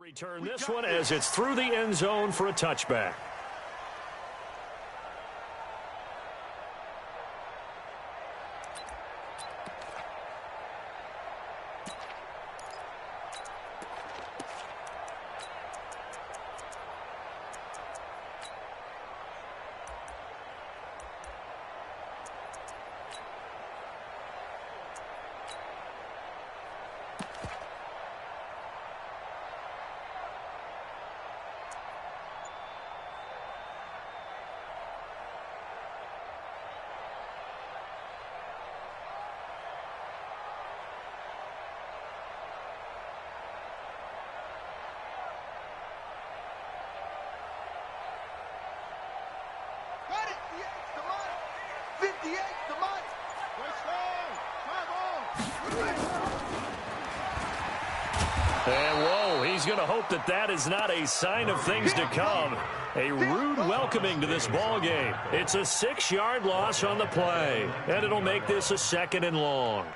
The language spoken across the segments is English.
Return this one as it's through the end zone for a touchback. And whoa, he's going to hope that that is not a sign of things to come. A rude welcoming to this ball game. It's a 6-yard loss on the play, and it'll make this a 2nd and long.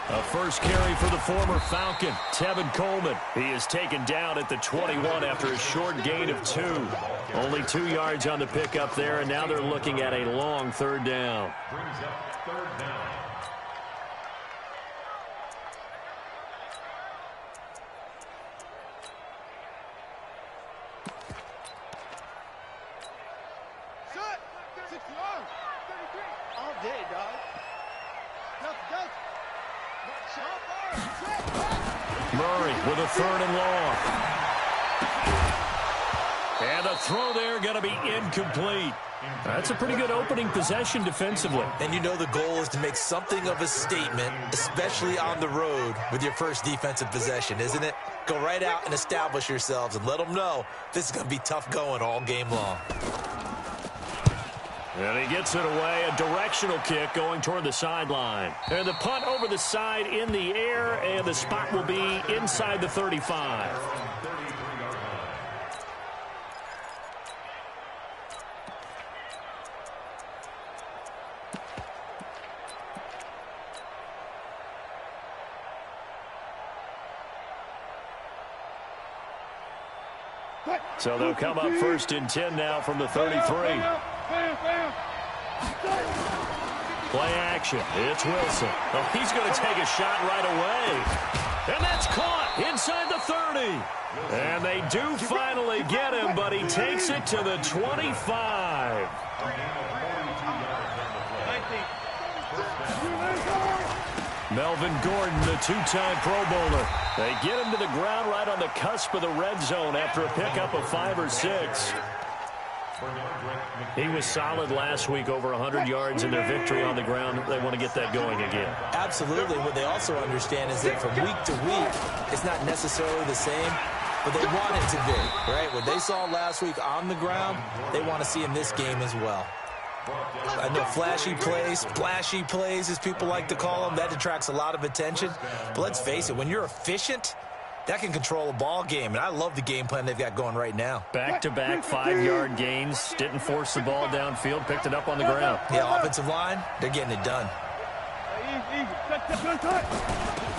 A first carry for the former Falcon, Tevin Coleman. He is taken down at the 21 after a short gain of 2. Only 2 yards on the pickup there, and now they're looking at a long 3rd down. Brings up 3rd down. Murray with a 3rd and long. And the throw there going to be incomplete. That's a pretty good opening possession defensively. And you know the goal is to make something of a statement, especially on the road with your first defensive possession, isn't it? Go right out and establish yourselves and let them know this is going to be tough going all game long. And he gets it away, a directional kick going toward the sideline. And the punt over the side in the air, and the spot will be inside the 35. So they'll come up 1st and 10 now from the 33. Play action. It's Wilson. Oh, he's going to take a shot right away. And that's caught inside the 30. And they do finally get him, but he takes it to the 25. Melvin Gordon, the 2-time Pro Bowler. They get him to the ground right on the cusp of the red zone after a pickup of 5 or 6. He was solid last week, over 100 yards in their victory on the ground. They want to get that going again. Absolutely. What they also understand is that from week to week, it's not necessarily the same, but they want it to be, right? What they saw last week on the ground, they want to see in this game as well. I know flashy plays, splashy plays, as people like to call them, that attracts a lot of attention. But let's face it, when you're efficient, that can control a ball game, and I love the game plan they've got going right now. Back-to-back 5-yard gains, didn't force the ball downfield, picked it up on the ground. Yeah, offensive line, they're getting it done.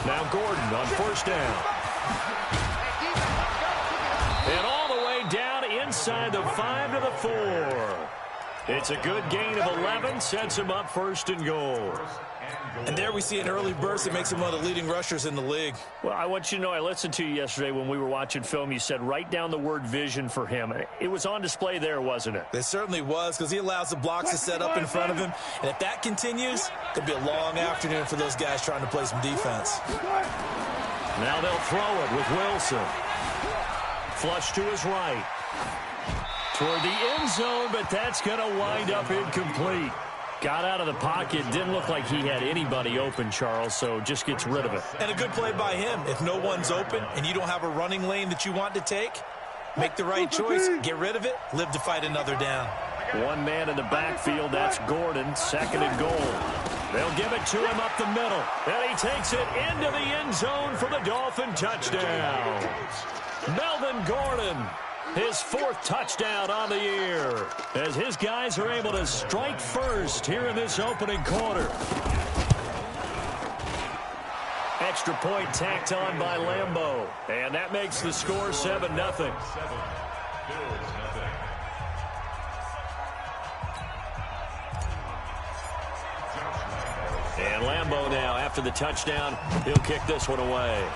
Now Gordon on 1st down. And all the way down inside the 5 to the 4. It's a good gain of 11, sets him up 1st and goal. And there we see an early burst that makes him one of the leading rushers in the league. Well, I want you to know, I listened to you yesterday when we were watching film. You said write down the word vision for him. It was on display there, wasn't it? It certainly was, because he allows the blocks to set up in front of him. And if that continues, it'll be a long afternoon for those guys trying to play some defense. Now they'll throw it with Wilson. Flush to his right. Toward the end zone, but that's going to wind up incomplete. Got out of the pocket. Didn't look like he had anybody open, Charles, so just gets rid of it. And a good play by him. If no one's open and you don't have a running lane that you want to take, make the right choice, get rid of it, live to fight another down. One man in the backfield, that's Gordon, 2nd and goal. They'll give it to him up the middle. And he takes it into the end zone for the Dolphin touchdown. Melvin Gordon, his 4th touchdown on the year, as his guys are able to strike first here in this opening quarter. Extra point tacked on by Lambeau. And that makes the score 7-0. And Lambeau now, after the touchdown, he'll kick this one away.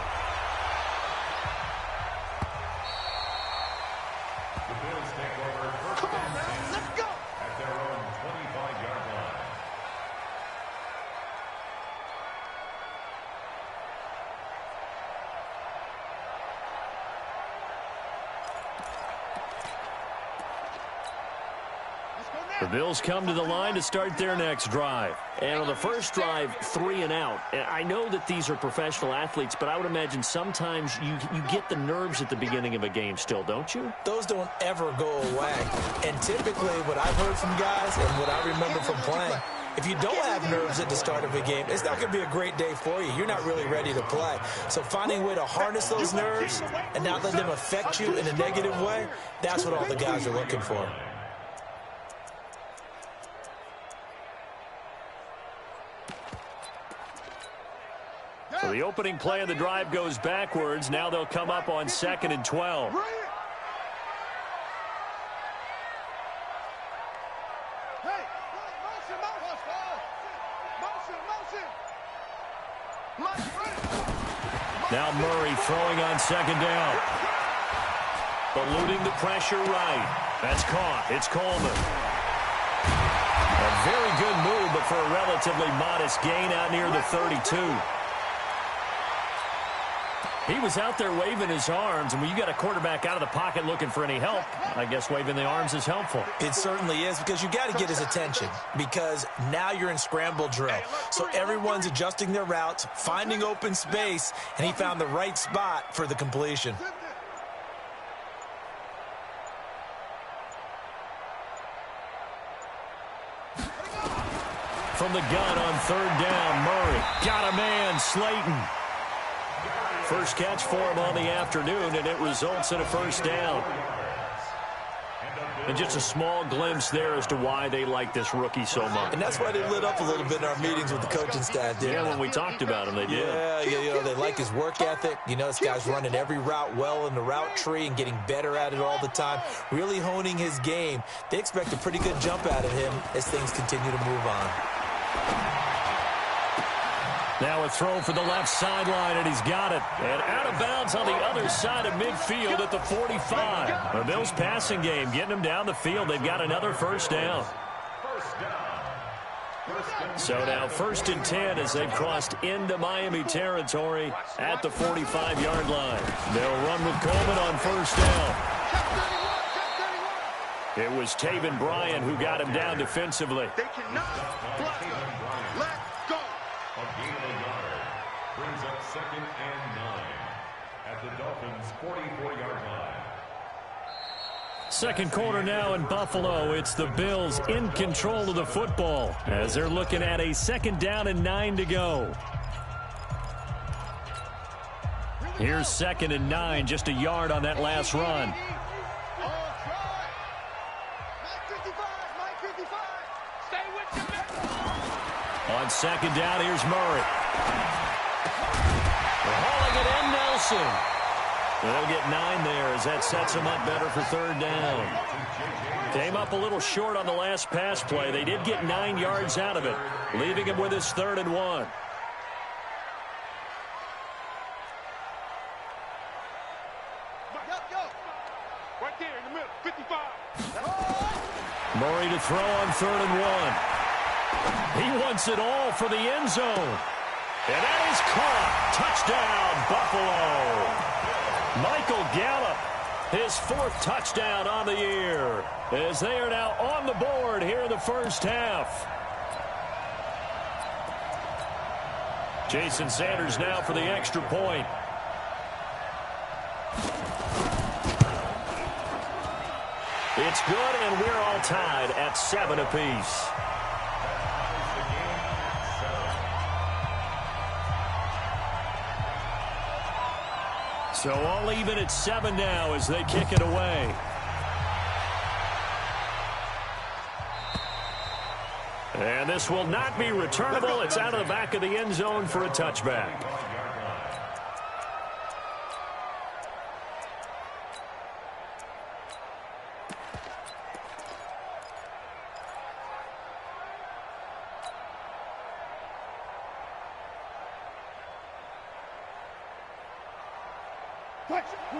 The Bills take over first and 10 Let's go. at their own 25-yard line. The Bills come to the line to start their next drive. And on the first drive, 3 and out. And I know that these are professional athletes, but I would imagine sometimes you get the nerves at the beginning of a game still, don't you? Those don't ever go away. And typically what I've heard from guys and what I remember from playing, if you don't have nerves at the start of a game, it's not going to be a great day for you. You're not really ready to play. So finding a way to harness those nerves and not let them affect you in a negative way, that's what all the guys are looking for. So the opening play of the drive goes backwards. Now they'll come up on 2nd and 12. Now Murray throwing on 2nd down. Eluding the pressure right. That's caught. It's Coleman. A very good move, but for a relatively modest gain out near the 32. He was out there waving his arms, and when you got a quarterback out of the pocket looking for any help, I guess waving the arms is helpful. It certainly is, because you got to get his attention, because now you're in scramble drill. So everyone's adjusting their routes, finding open space, and he found the right spot for the completion. From the gun on 3rd down, Murray got a man, Slayton. First catch for him on the afternoon, and it results in a 1st down. And just a small glimpse there as to why they like this rookie so much. And that's why they lit up a little bit in our meetings with the coaching staff, didn't they? When we talked about him, they did. Yeah, they like his work ethic. You know, this guy's running every route well in the route tree and getting better at it all the time, really honing his game. They expect a pretty good jump out of him as things continue to move on. Now a throw for the left sideline, and he's got it. And out of bounds on the other side of midfield at the 45. The Bills' passing game getting them down the field. They've got another 1st down. So now 1st and 10 as they've crossed into Miami territory at the 45-yard line. They'll run with Coleman on 1st down. It was Taven Bryan who got him down defensively. They cannot block. Let's go. A gain of a yard brings up 2nd and 9 at the Dolphins' 44-yard line. Second quarter now in Buffalo. It's the Bills in control of the football as they're looking at a 2nd down and 9 to go. Here's 2nd and 9, just a yard on that last run. On 2nd down, here's Murray. Hauling it in, Nelson. They'll get 9 there as that sets him up better for 3rd down. Came up a little short on the last pass play. They did get 9 yards out of it, leaving him with his 3rd and 1. Right there in the middle, 55. Murray to throw on 3rd and 1. He wants it all for the end zone. And that is caught. Touchdown, Buffalo. Michael Gallup, his 4th touchdown on the year, as they are now on the board here in the first half. Jason Sanders now for the extra point. It's good, and we're all tied at 7 apiece. So all even at 7 now as they kick it away. And this will not be returnable. It's out of the back of the end zone for a touchback.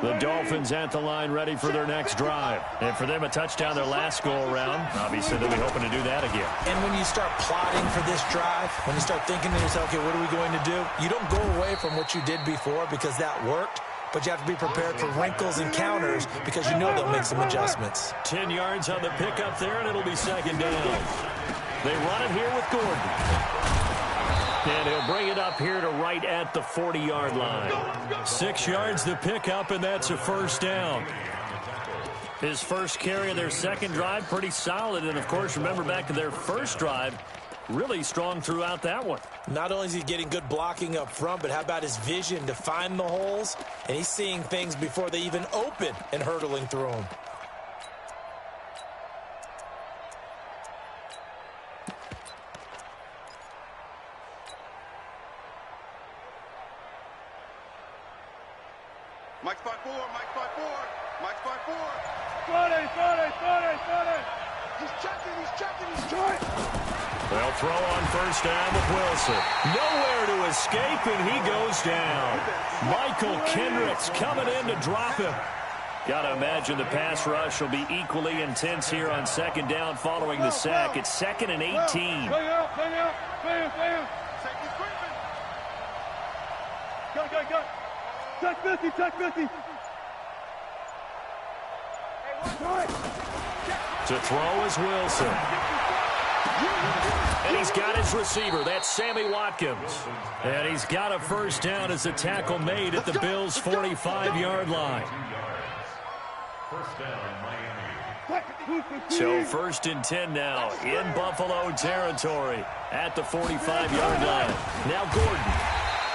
The Dolphins at the line ready for their next drive. And for them, a touchdown their last go-around. Obviously, they'll be hoping to do that again. And when you start plotting for this drive, when you start thinking to yourself, okay, what are we going to do? You don't go away from what you did before because that worked, but you have to be prepared for wrinkles and counters because you know they'll make some adjustments. 10 yards on the pickup there, and it'll be second down. They run it here with Gordon. And he'll bring it up here to right at the 40-yard line. 6 yards the pickup, and that's a first down. His first carry of their second drive, pretty solid. And, of course, remember back to their first drive, really strong throughout that one. Not only is he getting good blocking up front, but how about his vision to find the holes? And he's seeing things before they even open and hurtling through them. Mike's by 4, Mike's by 4, Mike's by 4. 40. He's checking, he's trying. They'll throw on first down with Wilson. Nowhere to escape, and he goes down. Michael Kendricks coming in to drop him. Got to imagine the pass rush will be equally intense here on second down following the sack. It's 2nd and 18. Hang out. Safety creeping. Go. Check 50. To throw is Wilson. And he's got his receiver. That's Sammy Watkins. And he's got a first down as a tackle made at the Bills' 45-yard line. First down, Miami. So 1st and 10 now in Buffalo territory at the 45-yard line. Now Gordon.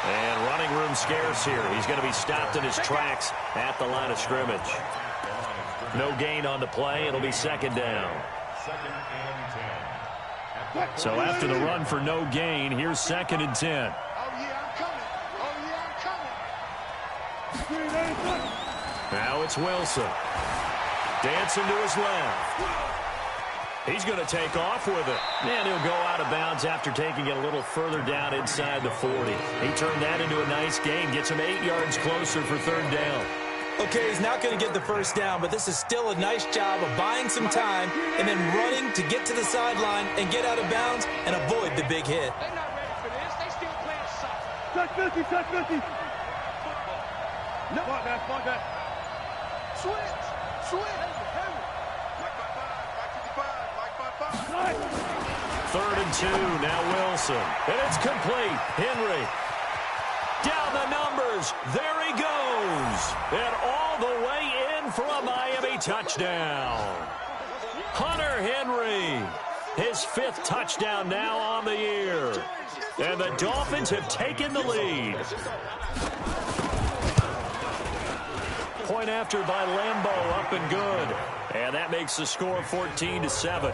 And running room scarce here. He's going to be stopped in his tracks at the line of scrimmage. No gain on the play. It'll be second down. Second and 10. So after the run for no gain, here's 2nd and 10. Oh, yeah, I'm coming. Now it's Wilson. Dancing to his left. He's going to take off with it. And he'll go out of bounds after taking it a little further down inside the 40. He turned that into a nice gain. Gets him 8 yards closer for third down. Okay, he's not going to get the first down, but this is still a nice job of buying some time and then running to get to the sideline and get out of bounds and avoid the big hit. They're not ready for this. They still playing soccer. Check 50. No. Fuck that. Switch. Mike by 5. 3rd and 2, now Wilson. And it's complete. Henry. Down the numbers. There he goes. And all the way in for a Miami touchdown. Hunter Henry. His 5th touchdown now on the year. And the Dolphins have taken the lead. Point after by Lambeau, up and good. And that makes the score 14-7.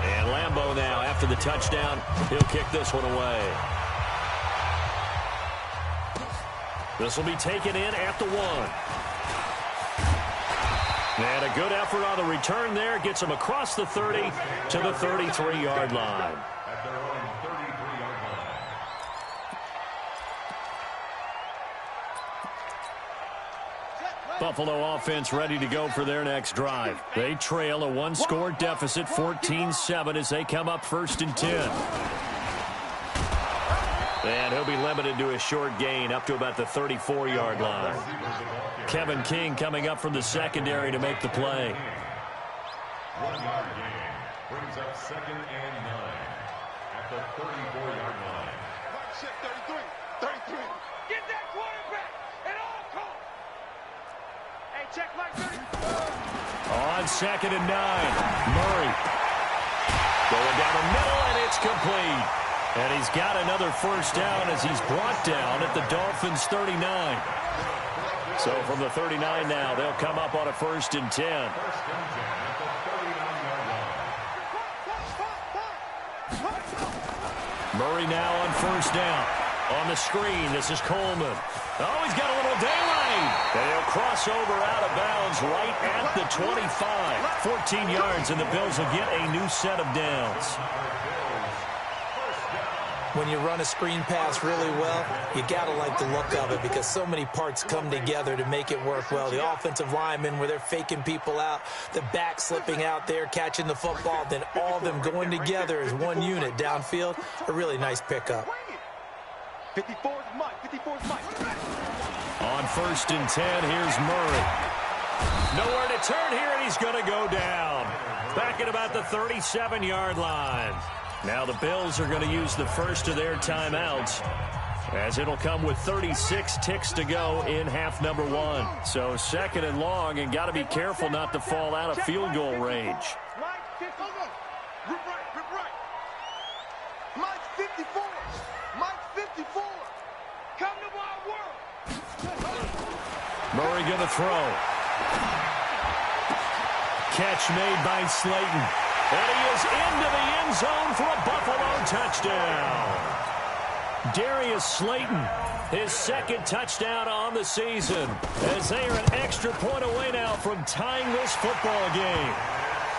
And Lambeau now, after the touchdown, he'll kick this one away. This will be taken in at the 1. And a good effort on the return there. Gets him across the 30 to the 33-yard line. At their own 33-yard line. Buffalo offense ready to go for their next drive. They trail a 1-score deficit, 14-7, as they come up 1st and 10. And he'll be limited to a short gain up to about the 34-yard line. Kevin King coming up from the secondary to make the play. 1-yard gain brings up 2nd and 9 at the 34-yard line. 33. Get that quarterback at all costs. Hey, check Mike 30. On 2nd and 9, Murray. Going down the middle, and it's complete. And he's got another first down as he's brought down at the Dolphins' 39. So from the 39 now, they'll come up on a 1st and 10. Murray now on 1st down. On the screen, this is Coleman. Oh, he's got a little daylight. And he'll cross over out of bounds right at the 25. 14 yards, and the Bills will get a new set of downs. When you run a screen pass really well, you got to like the look of it because so many parts come together to make it work well. The offensive linemen, where they're faking people out, the back slipping out there, catching the football, then all of them going together as one unit downfield. A really nice pickup. 54's Mike. 54's Mike. On 1st and 10, here's Murray. Nowhere to turn here, and he's going to go down. Back at about the 37-yard line. Now the Bills are going to use the first of their timeouts, as it'll come with 36 ticks to go in half number 1. So 2nd and long, and got to be careful not to fall out of field goal range. Mike 50. Rip right. Mike 54. Mike 54. Come to my world. Murray going to throw. Catch made by Slayton. And he is into the end zone for a Buffalo touchdown. Darius Slayton, his 2nd touchdown on the season, as they are an extra point away now from tying this football game.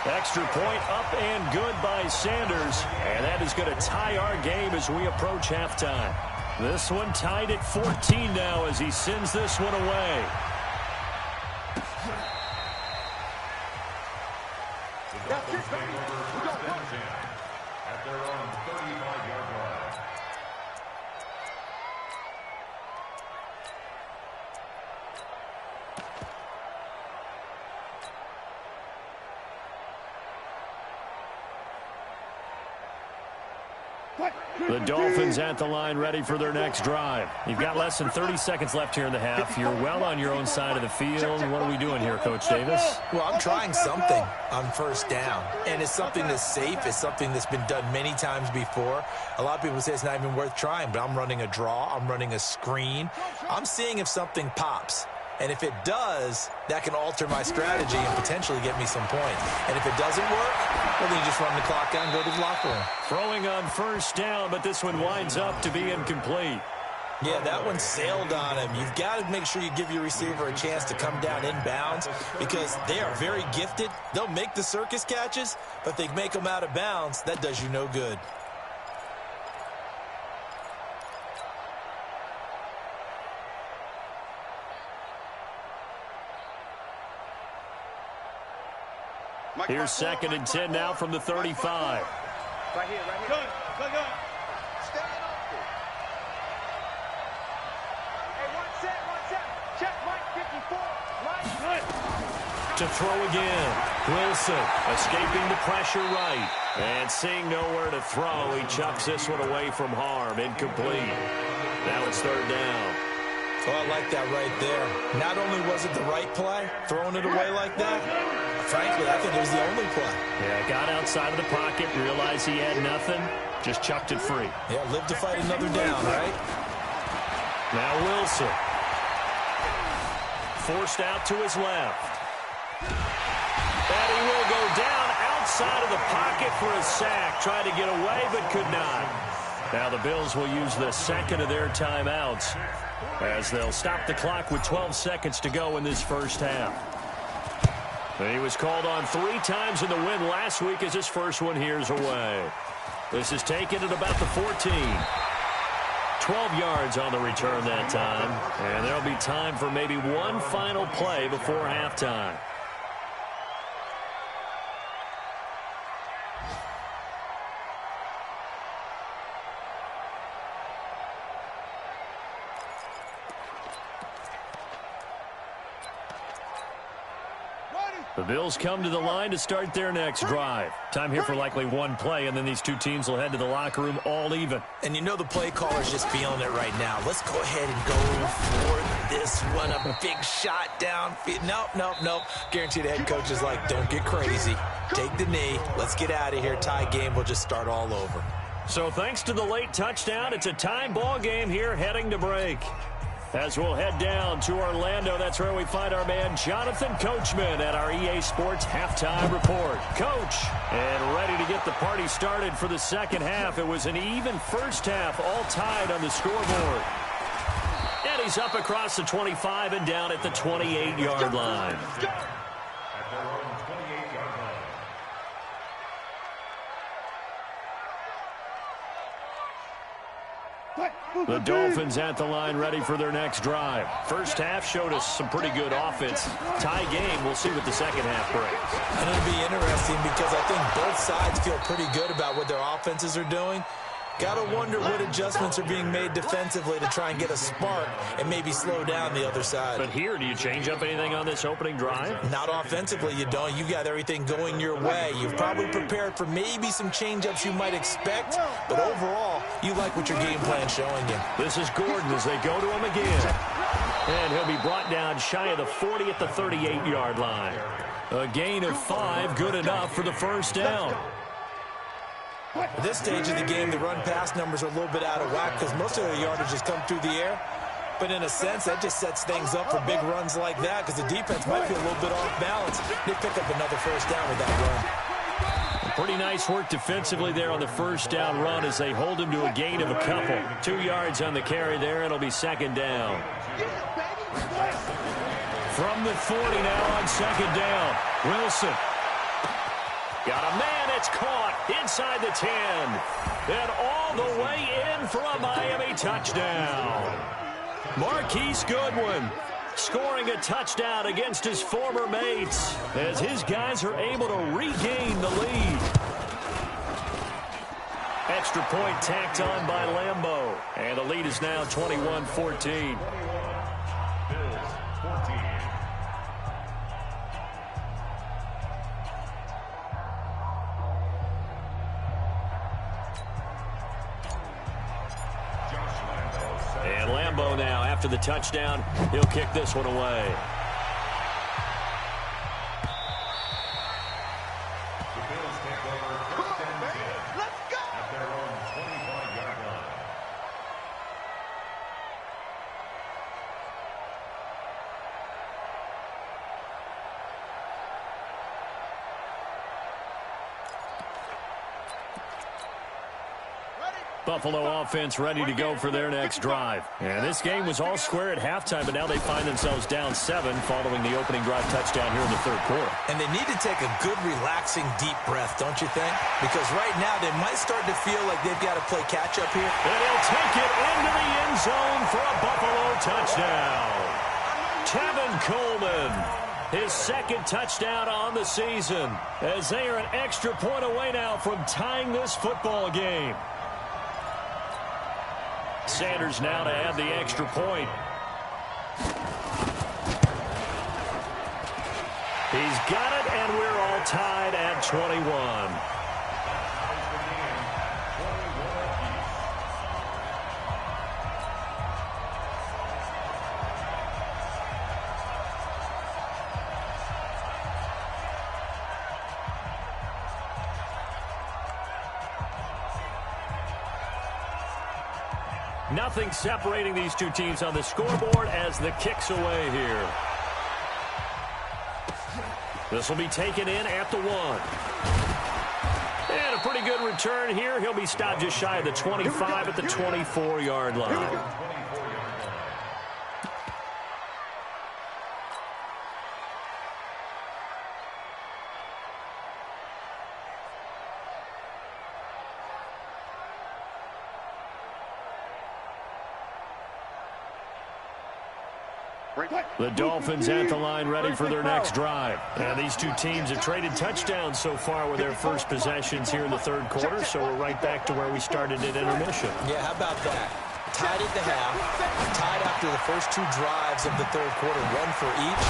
Extra point up and good by Sanders, and that is going to tie our game as we approach halftime. This one tied at 14 now as he sends this one away. That's it, baby. We got one. At their own 35-yard line. The Dolphins at the line, ready for their next drive. You've got less than 30 seconds left here in the half. You're well on your own side of the field. What are we doing here, Coach Davis? Well, I'm trying something on 1st down, and it's something that's safe. It's something that's been done many times before. A lot of people say it's not even worth trying, but I'm running a draw. I'm running a screen. I'm seeing if something pops. And if it does, that can alter my strategy and potentially get me some points. And if it doesn't work, well, then you just run the clock down and go to the locker room. Throwing on 1st down, but this one winds up to be incomplete. Yeah, that one sailed on him. You've got to make sure you give your receiver a chance to come down inbounds because they are very gifted. They'll make the circus catches, but if they make them out of bounds, that does you no good. Here's 2nd and 10 now from the 35. Right here. Gun. Stand up. Hey, one set. Check Mike 54. Mike. To throw again. Wilson escaping the pressure right. And seeing nowhere to throw, he chucks this one away from harm. Incomplete. Now it's 3rd down. Oh, I like that right there. Not only was it the right play, throwing it away like that, frankly, I think it was the only play. Yeah, got outside of the pocket, realized he had nothing, just chucked it free. Yeah, live to fight another down, right? Now Wilson. Forced out to his left. And he will go down outside of the pocket for a sack. Tried to get away, but could not. Now the Bills will use the 2nd of their timeouts as they'll stop the clock with 12 seconds to go in this first half. And he was called on 3 times in the win last week as his first one here's away. This is taken at about the 14. 12 yards on the return that time. And there'll be time for maybe one final play before halftime. The Bills come to the line to start their next drive. Time here for likely one play, and then these two teams will head to the locker room all even. And you know the play caller's just feeling it right now. Let's go ahead and go for this one. A big shot down. Nope. Guarantee the head coach is like, don't get crazy. Take the knee. Let's get out of here. Tie game. We'll just start all over. So thanks to the late touchdown, it's a tie ball game here heading to break. As we'll head down to Orlando, that's where we find our man Jonathan Coachman at our EA Sports Halftime Report. Coach, and ready to get the party started for the second half. It was an even first half, all tied on the scoreboard. And he's up across the 25 and down at the 28-yard line. The Dolphins at the line ready for their next drive. First half showed us some pretty good offense. Tie game, we'll see what the second half brings. And it'll be interesting because I think both sides feel pretty good about what their offenses are doing. Got to wonder what adjustments are being made defensively to try and get a spark and maybe slow down the other side. But here, do you change up anything on this opening drive? Not offensively, you don't. You got everything going your way. You've probably prepared for maybe some change-ups you might expect, but overall, you like what your game plan's showing you. This is Gordon as they go to him again. And he'll be brought down shy of the 40 at the 38-yard line. A gain of 5, good enough for the first down. At this stage of the game, the run-pass numbers are a little bit out of whack because most of their yardage has come through the air. But in a sense, that just sets things up for big runs like that because the defense might be a little bit off balance. They pick up another first down with that run. Pretty nice work defensively there on the first down run as they hold him to a gain of a couple. 2 yards on the carry there. It'll be second down. From the 40 now on second down. Wilson. Got a man, it's caught inside the 10. And all the way in for a Miami touchdown. Marquise Goodwin scoring a touchdown against his former mates as his guys are able to regain the lead. Extra point tacked on by Lambeau. And the lead is now 21-14. And Lambeau now, after the touchdown, he'll kick this one away. The Bills take over first and 10 at their own 25-yard line. Buffalo offense ready to go for their next drive. And this game was all square at halftime, but now they find themselves down 7 following the opening drive touchdown here in the third quarter. And they need to take a good, relaxing, deep breath, don't you think? Because right now they might start to feel like they've got to play catch-up here. And he'll take it into the end zone for a Buffalo touchdown. Tevin Coleman, his second touchdown on the season, as they are an extra point away now from tying this football game. Sanders now to add the extra point. He's got it, and we're all tied at 21. Nothing separating these two teams on the scoreboard as the kick's away here. This will be taken in at the 1. And a pretty good return here. He'll be stopped just shy of the 25 at the 24-yard line. The Dolphins at the line ready for their next drive. And these two teams have traded touchdowns so far with their first possessions here in the third quarter, so we're right back to where we started at intermission. Yeah, how about that? Tied at the half, tied after the first 2 drives of the third quarter, 1 for each.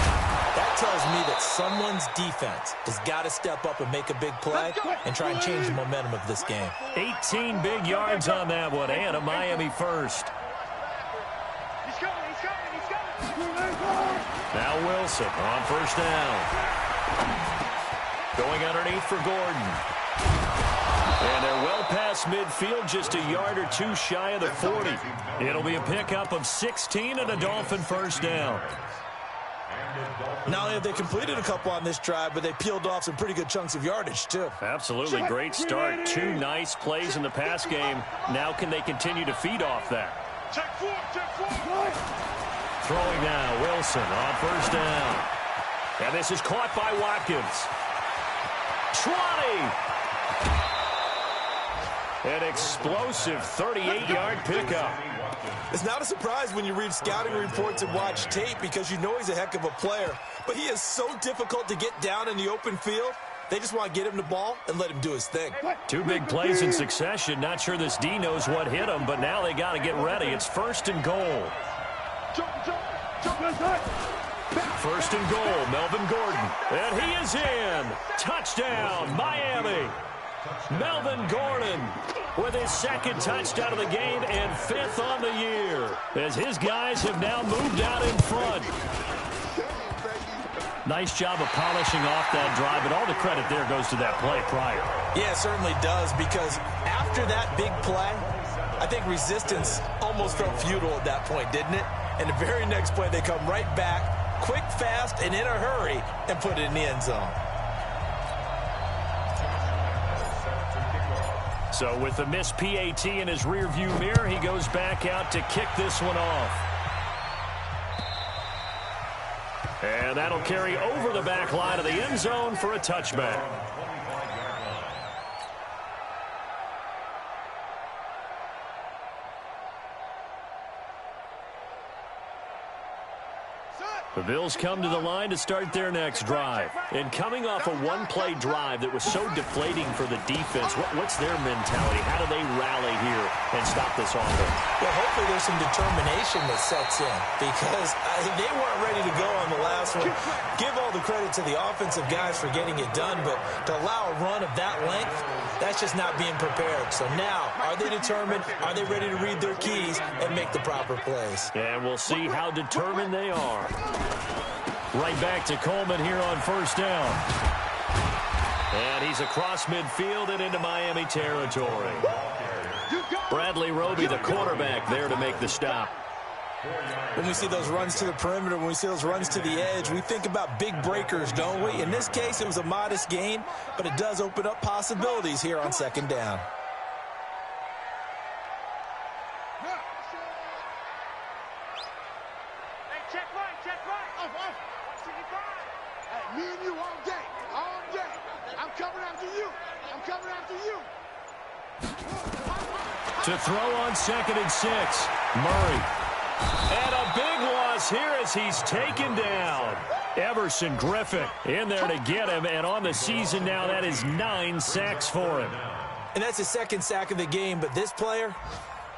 That tells me that someone's defense has got to step up and make a big play and try and change the momentum of this game. 18 big yards on that one, and a Miami first. He's coming, he's coming, he's coming. Now Wilson on first down. Going underneath for Gordon. And they're well past midfield, just a yard or two shy of the 40. It'll be a pickup of 16 and a Dolphin first down. Not only have they completed a couple on this drive, but they peeled off some pretty good chunks of yardage, too. Absolutely great start. 2 nice plays in the pass game. Now can they continue to feed off that? Check four. Throwing now, Wilson on first down. And this is caught by Watkins. 20! An explosive 38-yard pickup. It's not a surprise when you read scouting reports and watch tape because you know he's a heck of a player. But he is so difficult to get down in the open field. They just want to get him the ball and let him do his thing. 2 big plays in succession. Not sure this D knows what hit him, but now they got to get ready. It's first and goal. First and goal, Melvin Gordon. And he is in. Touchdown, Miami. Melvin Gordon with his second touchdown of the game and 5th on the year, as his guys have now moved out in front. Nice job of polishing off that drive, but all the credit there goes to that play prior. Yeah, it certainly does, because after that big play, I think resistance almost felt futile at that point, didn't it? And the very next play, they come right back, quick, fast, and in a hurry, and put it in the end zone. So with the missed PAT in his rearview mirror, he goes back out to kick this one off. And that'll carry over the back line of the end zone for a touchback. The Bills come to the line to start their next drive. And coming off a one-play drive that was so deflating for the defense, what's their mentality? How do they rally here and stop this offense? Well, hopefully there's some determination that sets in, because they weren't ready to go on the last one. Give all the credit to the offensive guys for getting it done, but to allow a run of that length, that's just not being prepared. So now, are they determined? Are they ready to read their keys and make the proper plays? And we'll see how determined they are. Right back to Coleman here on first down. And he's across midfield and into Miami territory. Bradley Roby, the quarterback, there to make the stop. When we see those runs to the perimeter, when we see those runs to the edge, we think about big breakers, don't we? In this case, it was a modest gain, but it does open up possibilities here on second down. Me and you all day. I'm coming after you. To throw on 2nd and 6, Murray. And a big loss here as he's taken down. Everson Griffin in there to get him, and on the season now, that is 9 sacks for him. And that's his second sack of the game, but this player,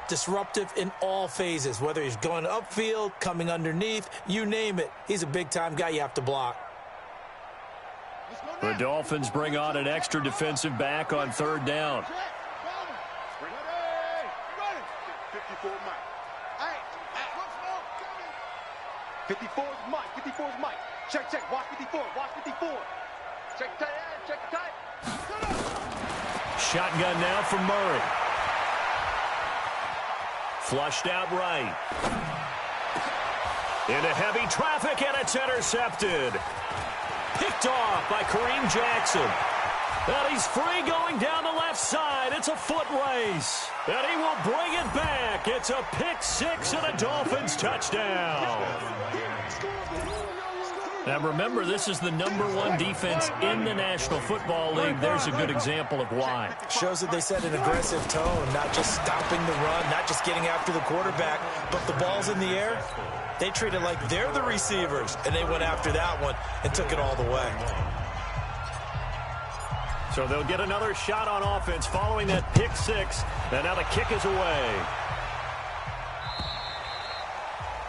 disruptive in all phases, whether he's going upfield, coming underneath, you name it. He's a big-time guy you have to block. The Dolphins bring on an extra defensive back on 3rd down. 54 Mike. 54's Mike. Check. Watch 54. Check tight. Shotgun now from Murray. Flushed out right. Into heavy traffic, and it's intercepted. Picked off by Kareem Jackson. And he's free going down the left side. It's a foot race. And he will bring it back. It's a pick 6 and a Dolphins touchdown. Now remember, this is the #1 defense in the National Football League. There's a good example of why. Shows that they set an aggressive tone, not just stopping the run, not just getting after the quarterback, but the ball's in the air. They treat it like they're the receivers, and they went after that one and took it all the way. So they'll get another shot on offense following that pick 6, and now the kick is away.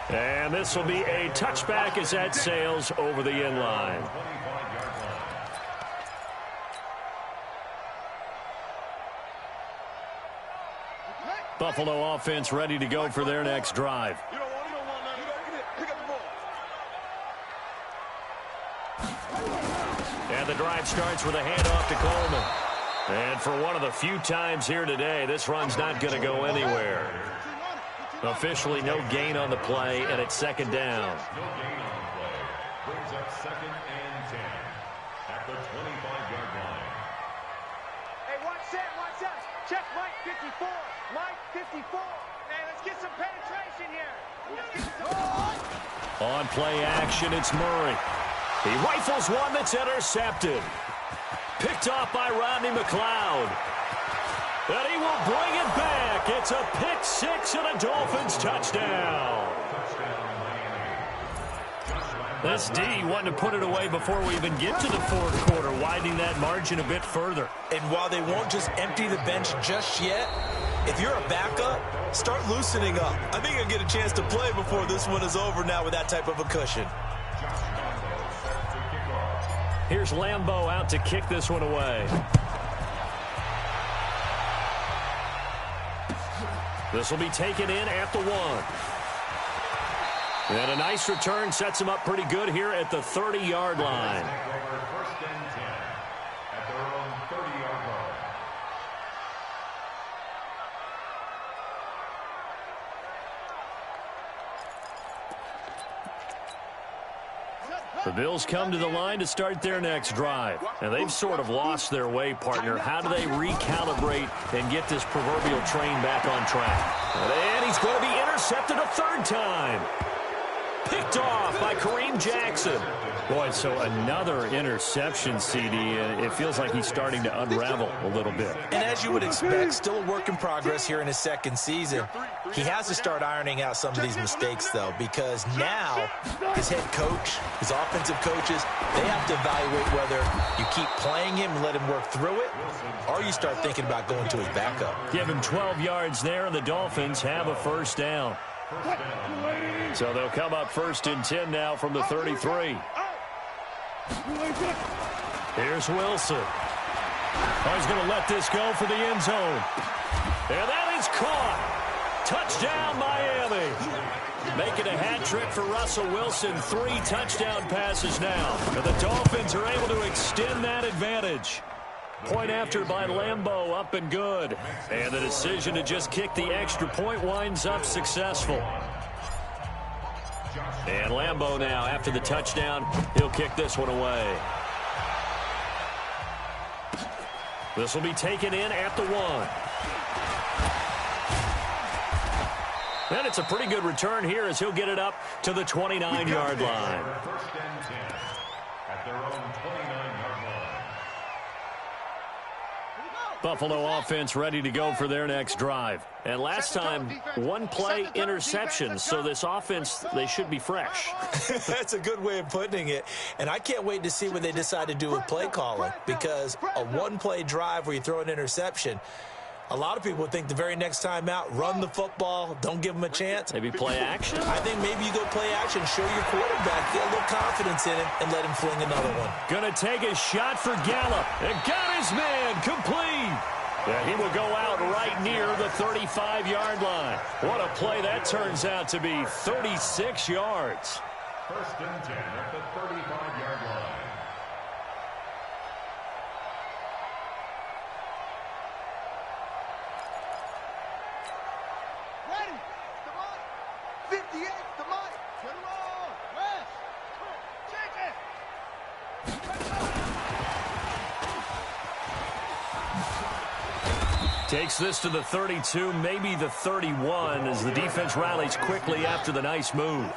And this will be a touchback as that sails over the end line. Buffalo offense ready to go for their next drive. And the drive starts with a handoff to Coleman. And for one of the few times here today, this run's not going to go anywhere. Officially no gain on the play, and it's second down. No gain on the play. Brings up second and 10 at the 25-yard line. Hey, watch that. Check Mike 54. Mike 54. Hey, let's get some penetration here. On play action, it's Murray. He rifles one that's intercepted. Picked off by Rodney McLeod. And he will bring it back. It's a pick six and a Dolphins touchdown. This D wanting to put it away before we even get to the fourth quarter, widening that margin a bit further. And while they won't just empty the bench just yet, if you're a backup, start loosening up. I think you'll get a chance to play before this one is over now with that type of a cushion. Here's Lambeau out to kick this one away. This will be taken in at the 1. And a nice return sets him up pretty good here at the 30-yard line. First and 10 at their own 30-yard line. The Bills come to the line to start their next drive. And they've sort of lost their way, partner. How do they recalibrate and get this proverbial train back on track? And he's going to be intercepted a third time. Picked off by Kareem Jackson. Boy, so another interception, CD. It feels like he's starting to unravel a little bit. And as you would expect, still a work in progress here in his second season. He has to start ironing out some of these mistakes, though, because now his head coach, his offensive coaches, they have to evaluate whether you keep playing him and let him work through it, or you start thinking about going to his backup. Give him 12 yards there, and the Dolphins have a first down. So they'll come up first and 10 now from the 33. Here's Wilson. Oh, he's going to let this go for the end zone. And that is caught. Touchdown, Miami. Making a hat trick for Russell Wilson. 3 touchdown passes now. And the Dolphins are able to extend that advantage. Point after by Lambeau, up and good. And the decision to just kick the extra point winds up successful. And Lambeau now, after the touchdown, he'll kick this one away. This will be taken in at the 1. And it's a pretty good return here as he'll get it up to the 29-yard line. First and 10 at their own 29-yard line. Buffalo offense ready to go for their next drive. And last time, 1 play interception. So this offense, they should be fresh. That's a good way of putting it. And I can't wait to see what they decide to do with play calling, because a 1-play drive where you throw an interception, a lot of people think the very next time out, run the football, don't give them a chance. Maybe play action? I think maybe you go play action, show your quarterback, get a little confidence in him, and let him fling another one. Going to take a shot for Gallup. And got his man complete. Yeah, he will go out right near the 35-yard line. What a play that turns out to be, 36 yards. First and 10 at the 35-yard line. Ready. The Mike. 58. The Mike. Get him on. West. Shake it. Takes this to the 32, maybe the 31, as the defense rallies quickly after the nice move.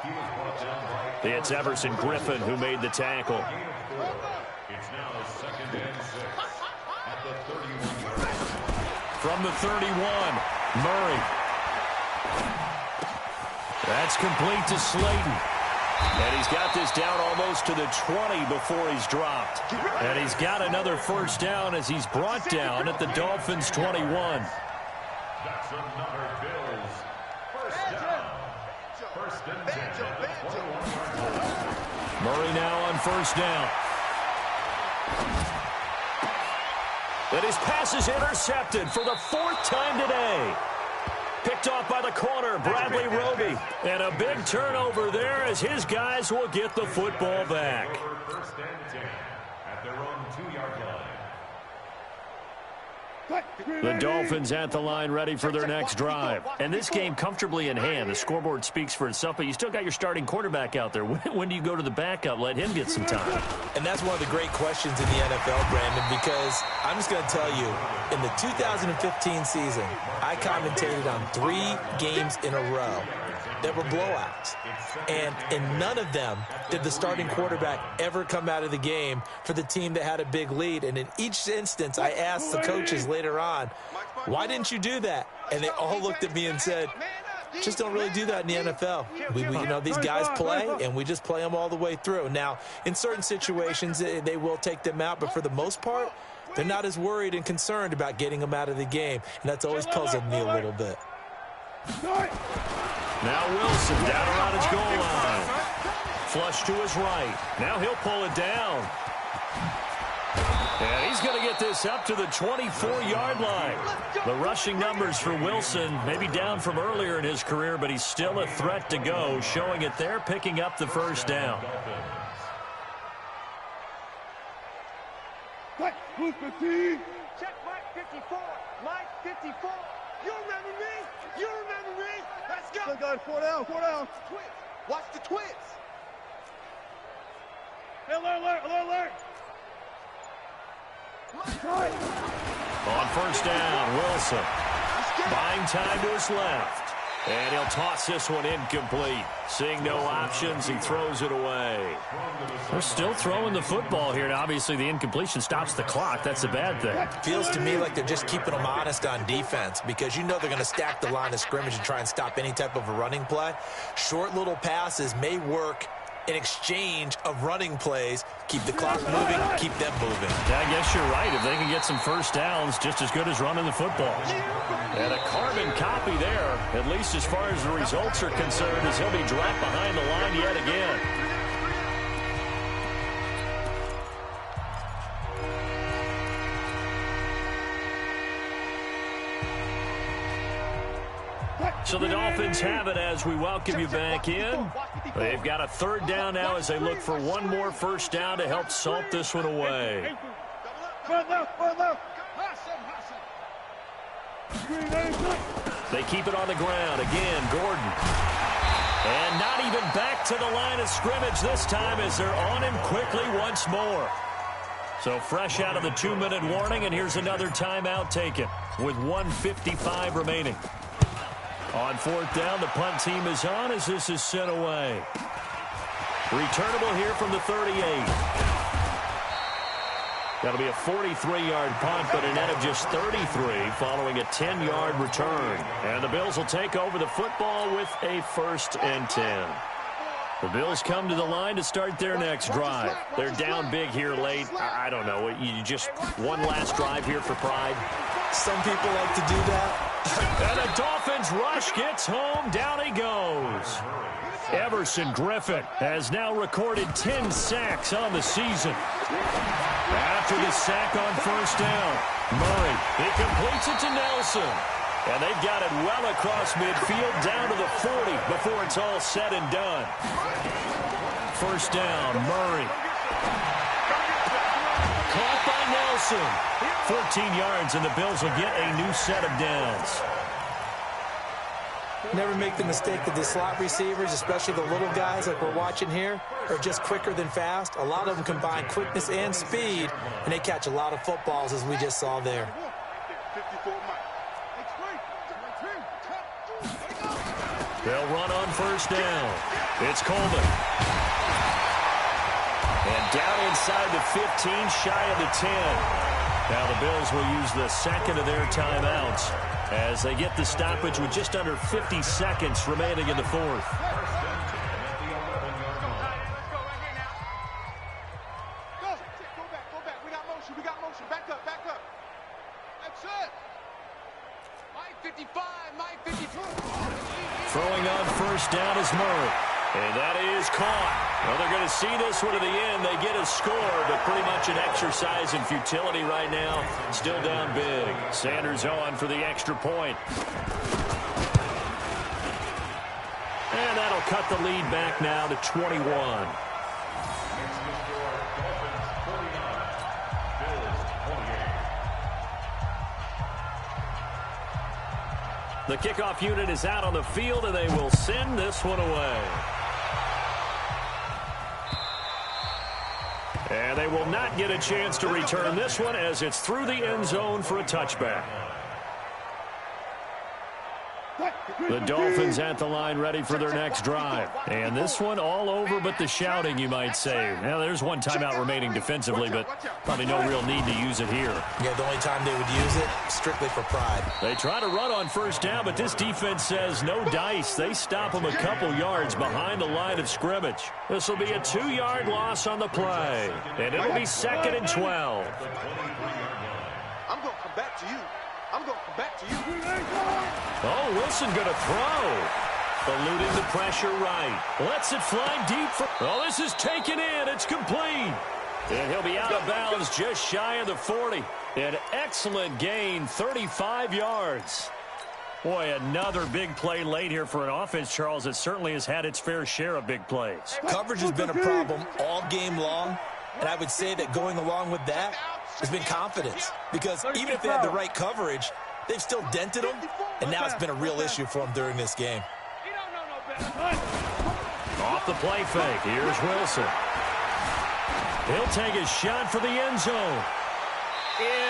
It's Everson Griffin who made the tackle. It's now second and 6 at the 31-yard line. From the 31, Murray. That's complete to Slayton. And he's got this down almost to the 20 before he's dropped. And he's got another first down as he's brought down at the Dolphins' 21. That's another Bills first down. First and 10 at the 21-yard line. Murray now on first down. And his pass is intercepted for the 4th time today. Picked off by the corner, Bradley Roby. And a big turnover there as his guys will get the football back. First and 10 at their own 2-yard line. The Dolphins at the line ready for their next drive. And this game comfortably in hand. The scoreboard speaks for itself, but you still got your starting quarterback out there. When do you go to the backup? Let him get some time. And that's one of the great questions in the NFL, Brandon, because I'm just going to tell you, in the 2015 season, I commentated on 3 games in a row that were blowouts. And in none of them did the starting quarterback ever come out of the game for the team that had a big lead. And in each instance, I asked the coaches later on, why didn't you do that? And they all looked at me and said, just don't really do that in the NFL. You know, these guys play, and we just play them all the way through. Now, in certain situations, they will take them out, but for the most part, they're not as worried and concerned about getting them out of the game. And that's always puzzled me a little bit. Now Wilson down around his goal line. Flush to his right. Now he'll pull it down. And he's going to get this up to the 24-yard line. The rushing numbers for Wilson maybe down from earlier in his career, but he's still a threat to go, showing it there, picking up the first down. Check Mike 54. Mike 54. You remember me? You remember me? Let's go. Guys, 4 down, 4 down. Twins. Watch the twins. Hey, alert. On first down, Wilson buying time to his left. And he'll toss this one incomplete. Seeing no options, he throws it away. They're still throwing the football here. And obviously, the incompletion stops the clock. That's a bad thing. Feels to me like they're just keeping them honest on defense because you know they're going to stack the line of scrimmage and try and stop any type of a running play. Short little passes may work in exchange of running plays. Keep the clock moving, keep them moving. I guess you're right. If they can get some first downs, just as good as running the football. And a carbon copy there, at least as far as the results are concerned, as he'll be dropped behind the line yet again. So the Dolphins have it as we welcome you back in. They've got a third down now as they look for one more first down to help salt this one away. They keep it on the ground. Again, Gordon. And not even back to the line of scrimmage this time as they're on him quickly once more. So fresh out of the 2-minute warning, and here's another timeout taken with 1:55 remaining. On fourth down, the punt team is on as this is sent away. Returnable here from the 38. That'll be a 43-yard punt, but a net of just 33 following a 10-yard return. And the Bills will take over the football with a 1st and 10. The Bills come to the line to start their next drive. They're down big here late. I don't know. You just one last drive here for pride. Some people like to do that. And the Dolphins rush gets home. Down he goes. Everson Griffin has now recorded 10 sacks on the season. After the sack on first down, Murray, he completes it to Nelson. And they've got it well across midfield down to the 40 before it's all said and done. First down, Murray. Caught by Nelson. 14 yards, and the Bills will get a new set of downs. Never make the mistake that the slot receivers, especially the little guys like we're watching here, are just quicker than fast. A lot of them combine quickness and speed, and they catch a lot of footballs, as we just saw there. They'll run on first down. It's Coleman. And down inside the 15, shy of the 10. Now the Bills will use the second of their timeouts as they get the stoppage with just under 50 seconds remaining in the fourth. Go back. We got motion. Back up. That's it. Mike 55, Mike 54. Throwing on first down is Murray. And that is caught. Well, they're going to see this one to the end. They get a score, but pretty much an exercise in futility right now. Still down big. Sanders on for the extra point. And that'll cut the lead back now to 21. The kickoff unit is out on the field, and they will send this one away. And they will not get a chance to return this one as it's through the end zone for a touchback. The Dolphins at the line ready for their next drive. And this one all over but the shouting, you might say. Now, there's one timeout remaining defensively, but probably no real need to use it here. Yeah, the only time they would use it, strictly for pride. They try to run on first down, but this defense says no dice. They stop them a couple yards behind the line of scrimmage. This will be a 2-yard loss on the play, and it'll be 2nd and 12. I'm going to come back to you. I'm going to come back to you. Oh, Wilson going to throw. Eluding the pressure right. Lets it fly deep. Oh, this is taken in. It's complete. And he'll be out of bounds just shy of the 40. An excellent gain, 35 yards. Boy, another big play late here for an offense, Charles, that certainly has had its fair share of big plays. Coverage has been a problem all game long, and I would say that going along with that has been confidence. Because even if they had the right coverage, they've still dented them, and now it's been a real issue for them during this game. Off the play fake, here's Wilson. He'll take a shot for the end zone.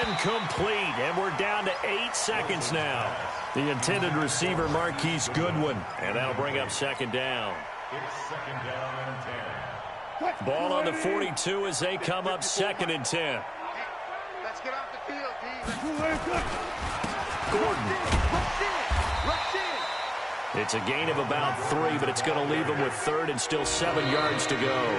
Incomplete, and we're down to 8 seconds now. The intended receiver, Marquise Goodwin, and that'll bring up 2nd down. It's 2nd down and 10. Ball on the 42 as they come up 2nd and 10. Let's get off the field, D. Gordon. Rush in. It's a gain of about 3, but it's going to leave him with 3rd and still 7 yards to go.